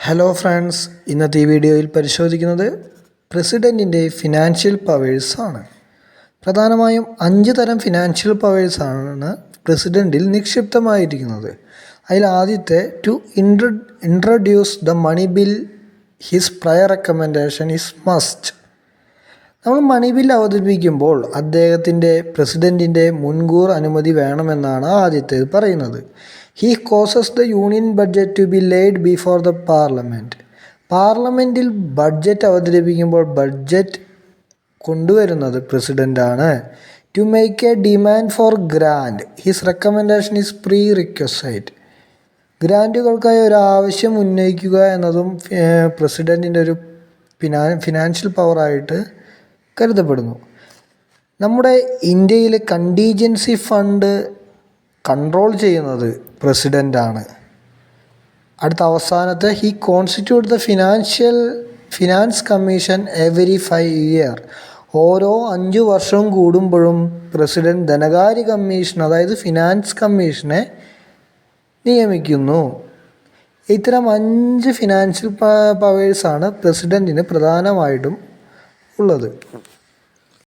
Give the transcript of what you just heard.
Hello friends, ഇന്നത്തെ ഈ വീഡിയോയിൽ പരിശോധിക്കുന്നത് പ്രസിഡൻറ്റിൻ്റെ ഫിനാൻഷ്യൽ പവേഴ്സാണ്. പ്രധാനമായും 5 തരം ഫിനാൻഷ്യൽ പവേഴ്സാണ് പ്രസിഡൻറ്റിൽ നിക്ഷിപ്തമായിരിക്കുന്നത്. അതിൽ ആദ്യത്തെ to introduce the money bill his prior recommendation is must. നമ്മൾ മണി ബിൽ അവതരിപ്പിക്കുമ്പോൾ പ്രസിഡൻറ്റിൻ്റെ മുൻകൂർ അനുമതി വേണമെന്നാണ് ആദ്യത്തേത് പറയുന്നത്. He causes the union budget to be laid before the parliament. പാർലമെൻറ്റിൽ ബഡ്ജറ്റ് അവതരിപ്പിക്കുമ്പോൾ ബഡ്ജറ്റ് കൊണ്ടുവരുന്നത് പ്രസിഡൻ്റാണ്. To make a demand for grant his recommendation is prerequisite. ഗ്രാൻറ്റുകൾക്കായി ഒരു ആവശ്യം ഉന്നയിക്കുക എന്നതും പ്രസിഡൻറ്റിൻ്റെ ഒരു ഫിനാൻഷ്യൽ പവറായിട്ട് കരുതപ്പെടുന്നു. നമ്മുടെ ഇന്ത്യയിലെ കണ്ടീജൻസി ഫണ്ട് കൺട്രോൾ ചെയ്യുന്നത് പ്രസിഡൻ്റാണ്. അടുത്ത അവസാനത്തെ he constitute the finance commission every 5 years. ഓരോ 5 വർഷം കൂടുമ്പോഴും പ്രസിഡന്റ് ധനകാര്യ കമ്മീഷൻ, അതായത് ഫിനാൻസ് കമ്മീഷനെ നിയമിക്കുന്നു. ഇത്തരം 5 ഫിനാൻഷ്യൽ പവേഴ്സാണ് പ്രസിഡൻറ്റിന് പ്രധാനമായിട്ടും ഉള്ളത്.